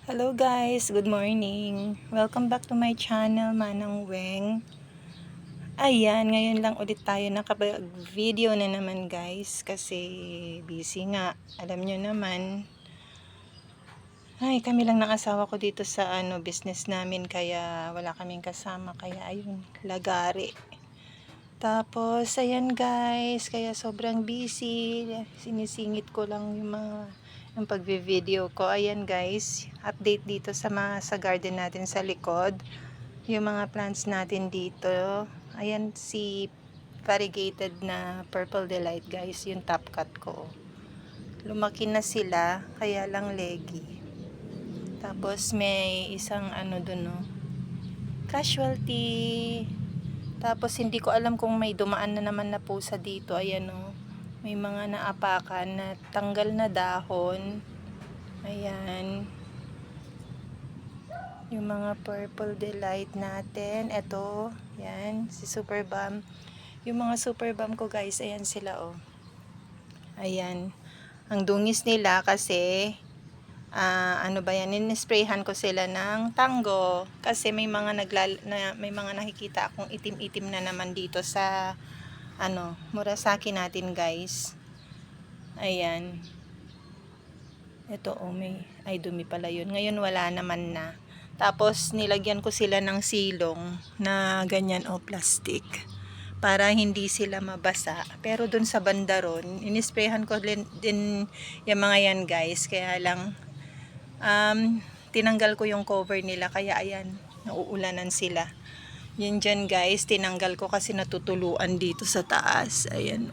Hello guys, good morning. Welcome back to my channel, Manang Weng. Ayan, ngayon lang ulit tayo nakapag-video na naman guys kasi busy nga. Alam nyo naman, ay kami lang ng asawa ko dito sa business namin kaya wala kaming kasama kaya ayun, lagari. Tapos ayan guys, kaya sobrang busy. Sinisingit ko lang yung pagvi-video ko. Ayan guys, update dito sa garden natin sa likod. Yung mga plants natin dito. Ayan si variegated na Purple Delight guys, yung top cut ko. Lumaki na sila, kaya lang leggy. Tapos may isang dun casualty. Tapos hindi ko alam kung may dumaan na naman na pusa dito. Ayan o. May mga naapakan na tanggal na dahon. Ayan. Yung mga Purple Delight natin. Ito. Ayan. Si Super Balm. Yung mga Super Balm ko guys. Ayan sila o. Ayan. Ang dungis nila kasi in-sprayhan ko sila ng tango kasi may mga may mga nakikita akong itim-itim na naman dito sa Murasaki natin guys. Ayan. Ito ay dumi pala yun. Ngayon wala naman na. Tapos nilagyan ko sila ng silong na ganyan plastic para hindi sila mabasa. Pero dun sa bandaron, inisprayhan ko din yung mga yan guys. Kaya lang tinanggal ko yung cover nila kaya ayan, nauulanan sila. Yan dyan guys, tinanggal ko kasi natutuluan dito sa taas. Ayan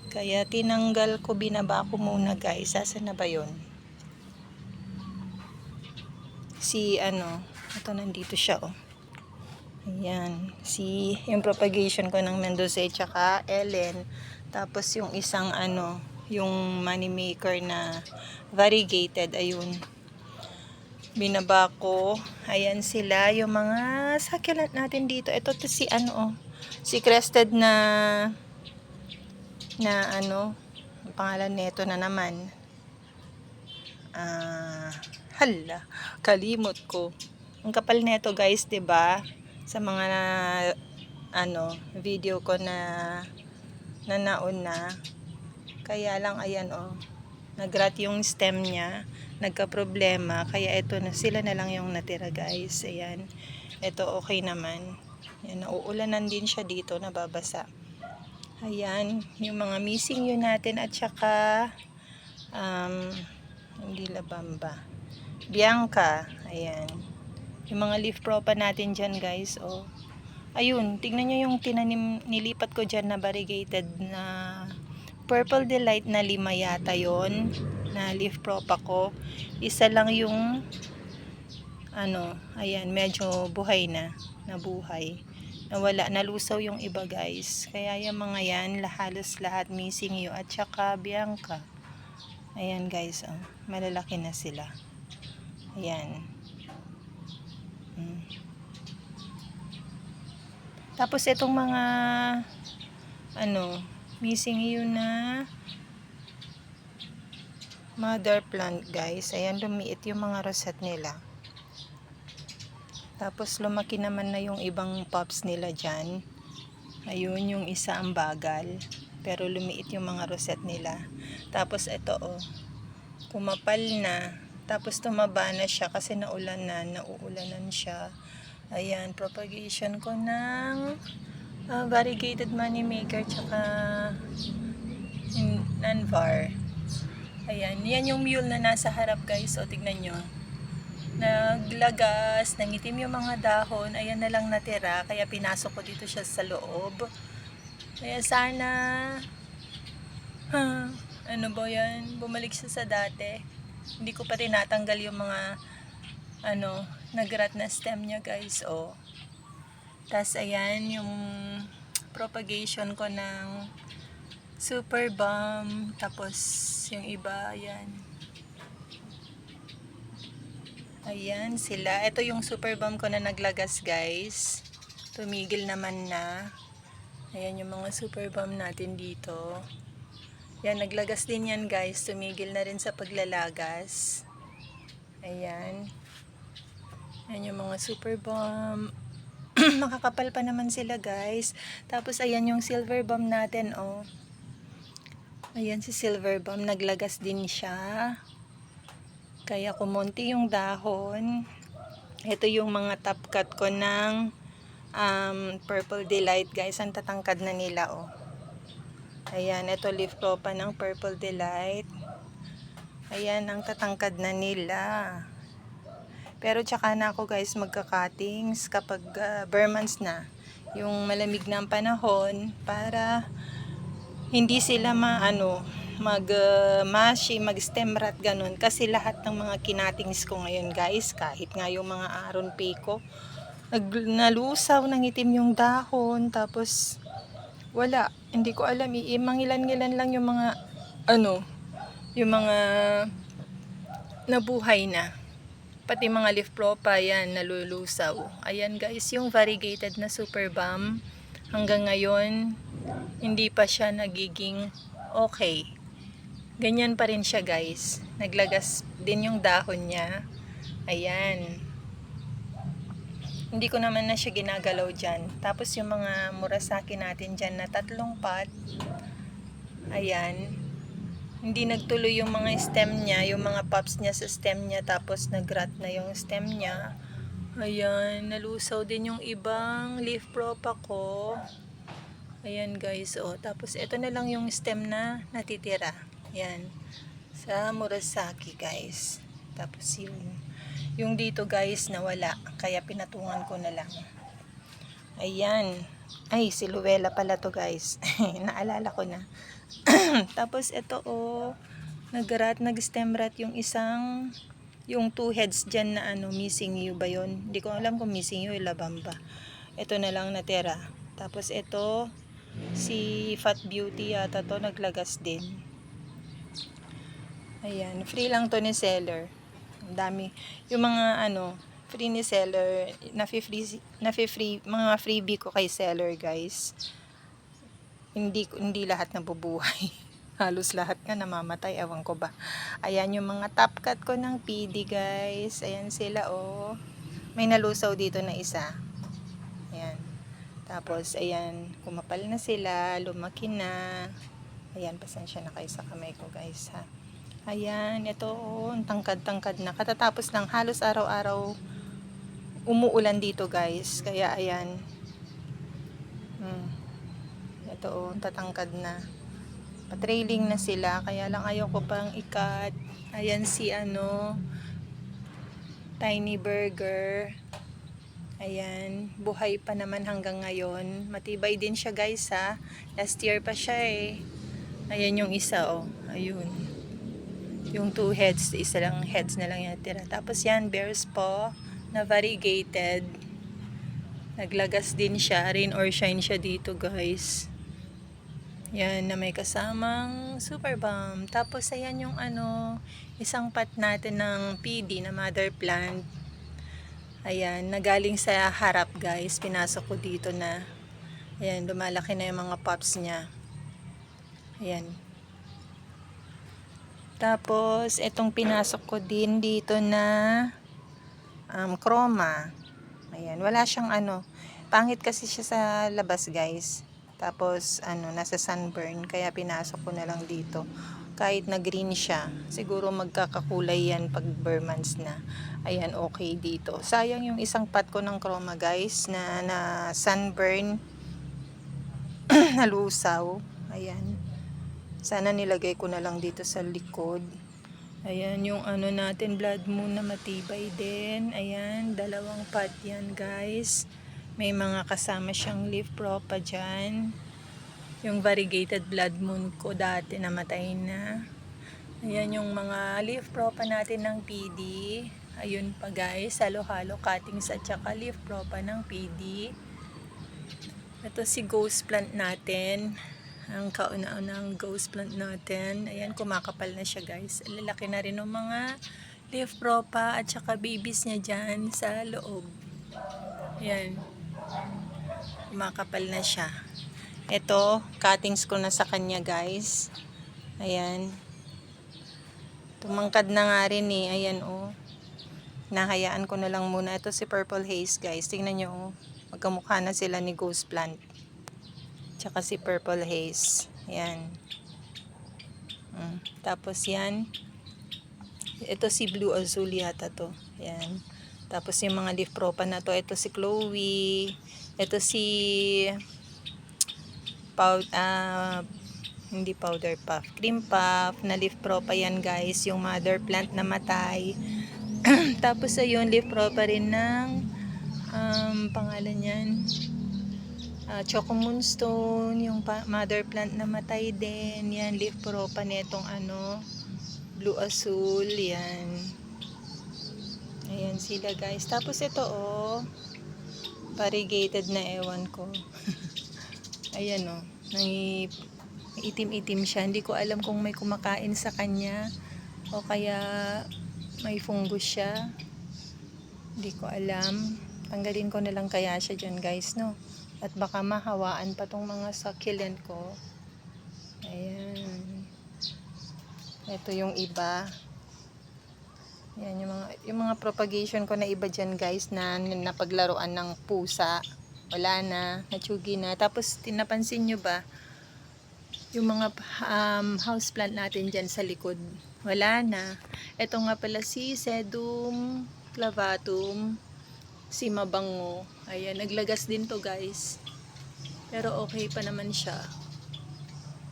kaya tinanggal ko, binaba ko muna guys. Saan na ba yun? Ito nandito siya Ayan, yung propagation ko ng Mendoza tsaka Ellen. Tapos yung isang yung money maker na variegated, ayun. Binaba ko. Ayan sila, yung mga succulent natin dito. Ito si si crested na ang pangalan nito na naman. Hala, kalimot ko. Ang kapal nito guys, 'di ba? Sa mga video ko na nauna. Kaya lang ayan nagrat yung stem niya, nagka-problema, kaya ito na sila na lang yung natira guys. Ayan. Ito okay naman. Ayan, nauulanan din siya dito, nababasa. Ayan, yung mga missing yun natin at saka hindi labamba. Bianca, ayan. Yung mga leaf propa natin dyan guys, ayun, tignan nyo yung nilipat ko dyan na variegated na Purple Delight na 5 yata yon na leaf propa ko. Isa lang yung ayan, medyo buhay na, nabuhay. Nawala, nalusaw yung iba guys. Kaya yung mga yan, halos lahat missing yun. At saka Bianca. Ayan guys, malalaki na sila. Ayan. Tapos itong mga missing yun na mother plant guys. Ayan, lumiit yung mga rosette nila. Tapos lumaki naman na yung ibang pops nila dyan. Ayun, yung isa ang bagal. Pero lumiit yung mga rosette nila. Tapos ito kumapal na. Tapos tumaba na siya kasi nauulanan siya. Ayan, propagation ko ng variegated money maker tsaka nanvar. Ayan, yan yung mule na nasa harap guys. Tignan nyo. Naglagas, nangitim yung mga dahon. Ayan na lang natira. Kaya pinasok ko dito siya sa loob. Kaya sana ano ba yan? Bumalik siya sa dati. Hindi ko pa tinatanggal yung mga nagrat na stem niya guys. Tas ayan yung propagation ko ng Super Balm. Tapos yung iba, ayan. Ayan sila. Ito yung Super Balm ko na naglagas guys. Tumigil naman na. Ayan yung mga Super Balm natin dito. Yan, naglagas din yan guys. Tumigil na rin sa paglalagas. Ayan. Ayan yung mga super bomb. Makakapal pa naman sila guys. Tapos ayan yung silver bomb natin oh. Ayan si silver bomb, naglagas din siya. Kaya kumonti yung dahon. Ito yung mga top cut ko ng Purple Delight guys. Ang tatangkad na nila oh. Ayan, ito leaf propa ng Purple Delight. Ayan, ang tatangkad na nila. Pero tsaka na ako guys magka-cuttings kapag bare months na. Yung malamig na ang panahon para hindi sila mag-stem rot ganun. Kasi lahat ng mga kinatings ko ngayon guys, kahit nga yung mga aron ko, nalusaw ng itim yung dahon. Tapos wala, hindi ko alam, mangilan-ngilan lang yung mga yung mga nabuhay na. Pati mga leaf propa yan, nalulusaw. Ayan guys, yung variegated na super bomb, hanggang ngayon, hindi pa siya nagiging okay. Ganyan pa rin siya guys. Naglagas din yung dahon niya. Ayan. Hindi ko naman na siya ginagalaw dyan. Tapos yung mga murasaki natin dyan na 3 pot. Ayan. Hindi nagtuloy yung mga stem niya, yung mga pops niya sa stem niya, tapos nag-rot na yung stem niya. Ayan, nalusaw din yung ibang leaf propa ko. Ayan guys, oh. Tapos ito na lang yung stem na natitira. Ayan, sa murasaki guys. Tapos yung dito guys nawala, kaya pinatungan ko na lang. Ayan. Ay, si Luella pala to guys. Naalala ko na. Tapos ito oh, nag-stem rot yung yung 2 heads dyan na missing you ba yun? Hindi ko alam kung missing you o labamba. Ito na lang natira. Tapos ito, si Fat Beauty yata to, naglagas din. Ayan, free lang to ni seller. Ang dami. Yung mga free ni seller, nafi-free, mga freebie ko kay seller guys. Hindi lahat nabubuhay. Halos lahat nga namamatay, ewan ko ba. Ayan yung mga top cut ko ng PD guys. Ayan sila oh. May nalusaw dito na isa. Ayan. Tapos ayan, kumapal na sila, lumaki na. Ayan, pasensya na kayo sa kamay ko guys ha. Ayan, ito oh, tangkad-tangkad na. Katatapos lang, halos araw-araw umuulan dito guys. Kaya ayan. Ito oh, tatangkad na. Patrailing na sila, kaya lang ayoko pang ikat. Ayan si Tiny Burger. Ayan, buhay pa naman hanggang ngayon. Matibay din siya guys ha. Last year pa siya eh. Ayan yung isa oh. Ayun. Yung 2 heads, isa lang heads na lang yung tira. Tapos yan, bears po na variegated. Naglagas din siya, rain or shine siya dito guys. Yan, na may kasamang super bomb. Tapos ayan yung isang pot natin ng PD na mother plant. Ayan, nagaling sa harap guys. Pinasok ko dito na. Ayan, lumalaki na yung mga pops niya. Ayan. Tapos, itong pinasok ko din dito na chroma. Ayan, wala siyang pangit kasi siya sa labas guys. Tapos nasa sunburn, kaya pinasok ko na lang dito. Kahit na green siya, siguro magkakakulay yan pag bare months na. Ayan, okay dito. Sayang yung isang pot ko ng chroma guys na sunburn, nalusaw. Ayan. Sana nilagay ko na lang dito sa likod. Ayan yung natin, blood moon na matibay din. Ayan, 2 pot yan guys. May mga kasama siyang leaf propa dyan. Yung variegated blood moon ko dati namatay na. Ayan yung mga leaf propa natin ng PD. Ayun pa guys, halo-halo cuttings at saka leaf propa ng PD. Ito si ghost plant natin. Ang kauna-unang ghost plant natin. Ayan, kumakapal na siya guys. Lalaki na rin ng mga leaf propa at saka babies niya dyan sa loob. Ayan. Kumakapal na siya. Ito, cuttings ko na sa kanya guys. Ayan. Tumangkad na nga rin eh. Ayan oh. nahayaan ko na lang muna. Ito si Purple Haze guys. Tingnan nyo, oh. Magkamukha na sila ni Ghost Plant. Tsaka si Purple Haze. Yan. Tapos yan. Ito si Blue Azul yata to. Yan. Tapos yung mga leaf propa na to. Ito si Chloe. Ito si hindi powder puff. Cream puff na leaf propa yan guys. Yung mother plant na matay. Tapos ayun, leaf propa rin ng pangalan yan. Choco Moonstone, yung mother plant na matay din. Yan, leaf propa netong Blue Azul. Yan. Ayan sila guys. Tapos ito variegated na ewan ko. Ayan itim-itim siya. Hindi ko alam kung may kumakain sa kanya o kaya may fungus siya. Hindi ko alam. Tanggalin ko na lang kaya siya dyan guys, no? At baka mahawaan pa tong mga succulent ko. Ayan. Ito yung iba. Yan, yung mga propagation ko na iba dyan guys na napaglaruan ng pusa. Wala na, natsugi na. Tapos napansin nyo ba yung mga houseplant natin dyan sa likod? Wala na. Ito nga pala si Sedum clavatum, si Mabango. Ayan, naglagas din to guys. Pero okay pa naman siya.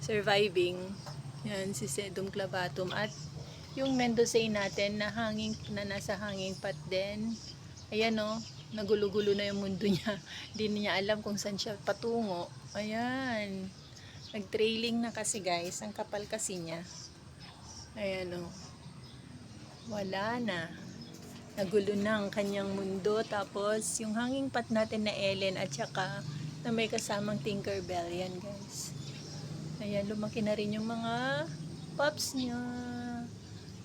Surviving. Yan, si Sedum clavatum. At yung Mendozae natin na nasa hanging pot din. Ayan nagulo-gulo na yung mundo niya. Hindi niya alam kung saan siya patungo. Ayan. Nag-trailing na kasi guys. Ang kapal kasi niya. Ayan wala na. Nagulo na ang kanyang mundo. Tapos yung hanging pot natin na Ellen at saka na may kasamang Tinkerbell. Yan guys. Ayan, lumaki na rin yung mga pups niya.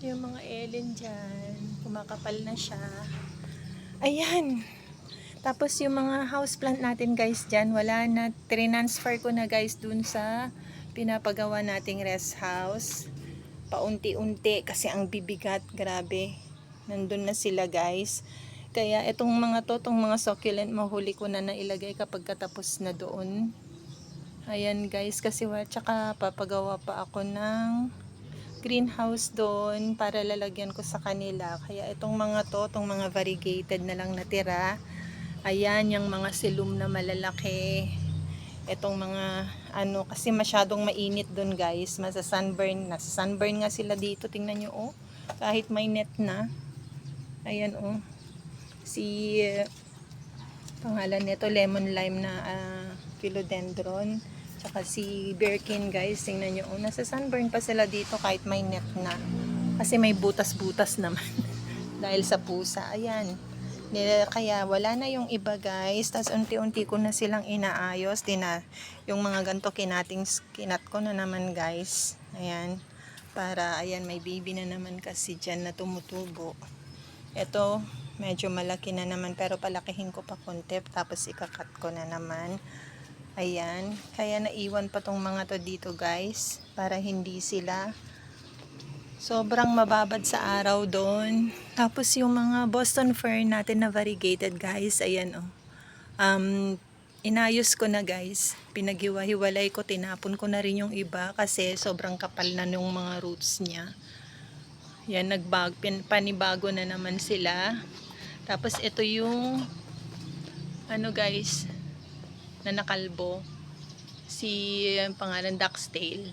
Yung mga Ellen dyan. Kumakapal na siya. Ayan. Tapos yung mga houseplant natin guys dyan, wala na. Transfer ko na guys dun sa pinapagawa nating rest house. Paunti-unti kasi ang bibigat. Grabe. Nandun na sila guys. Kaya itong mga succulent, mahuli ko na nailagay kapag katapos na doon. Ayan guys, kasi tsaka papagawa pa ako ng greenhouse doon para lalagyan ko sa kanila. Kaya itong mga itong mga variegated na lang natira. Ayan, yung mga silum na malalaki. Itong mga kasi masyadong mainit doon guys. Sunburn nga sila dito. Tingnan nyo kahit may net na. Ayan si pangalan nito lemon lime na philodendron. Tsaka si Birkin guys, tingnan nyo. Nasa sunburn pa sila dito kahit may net na. Kasi may butas-butas naman. Dahil sa pusa. Ayan. Kaya wala na yung iba guys. Tapos unti-unti ko na silang inaayos. Yung mga ganito kinat ko na naman guys. Ayan. Para ayan may baby na naman kasi dyan na tumutubo. Ito medyo malaki na naman. Pero palakihin ko pa konti. Tapos ikakat ko na naman. Ayan, kaya naiwan pa tong mga to dito guys, para hindi sila sobrang mababad sa araw doon. Tapos yung mga Boston fir natin na variegated guys, ayan inayos ko na guys, pinaghiwa-hiwalay ko, tinapon ko na rin yung iba kasi sobrang kapal na yung mga roots niya. Yan, panibago na naman sila. Tapos ito yung guys, na nakalbo, si pangalan Ducktail.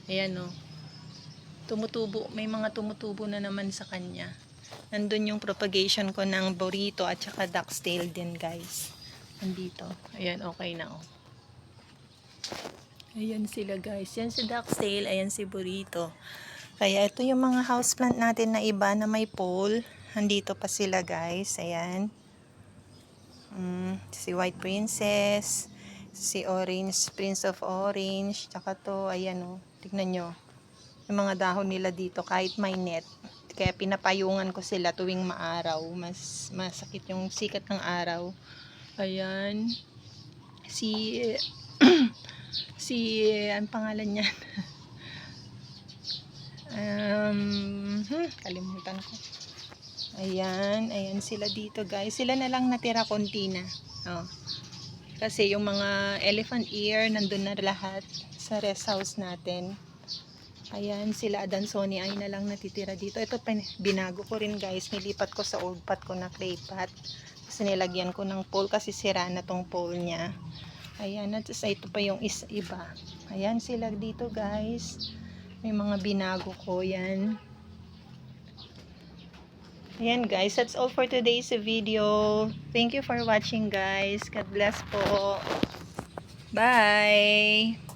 Ayan tumutubo, may mga tumutubo na naman sa kanya. Nandun yung propagation ko ng burrito at saka Ducktail din guys. Nandito. Ayan, okay na Ayan sila guys. Yan si Ducktail, ayan si burrito. Kaya ito yung mga houseplant natin na iba na may pole. Nandito pa sila guys. Ayan. Si White Princess, si Orange, Prince of Orange, tsaka to, ayan tignan nyo, yung mga dahon nila dito kahit may net. Kaya pinapayungan ko sila tuwing maaraw, mas masakit yung sikat ng araw. Ayan, ang pangalan niyan kalimutan ko. Ayan, ayan sila dito guys. Sila na lang natira konti na. Oh. Kasi yung mga elephant ear nandun na lahat sa rest house natin. Ayan, sila Adansoni ay na lang natitira dito. Ito binago ko rin guys. Nilipat ko sa old pot ko na clay pot. Kasi nilagyan ko ng pole kasi sira na tong pole niya. Ayan, at ito pa yung iba. Ayan sila dito guys. May mga binago ko yan. Ayan guys, that's all for today's video. Thank you for watching guys. God bless po. Bye!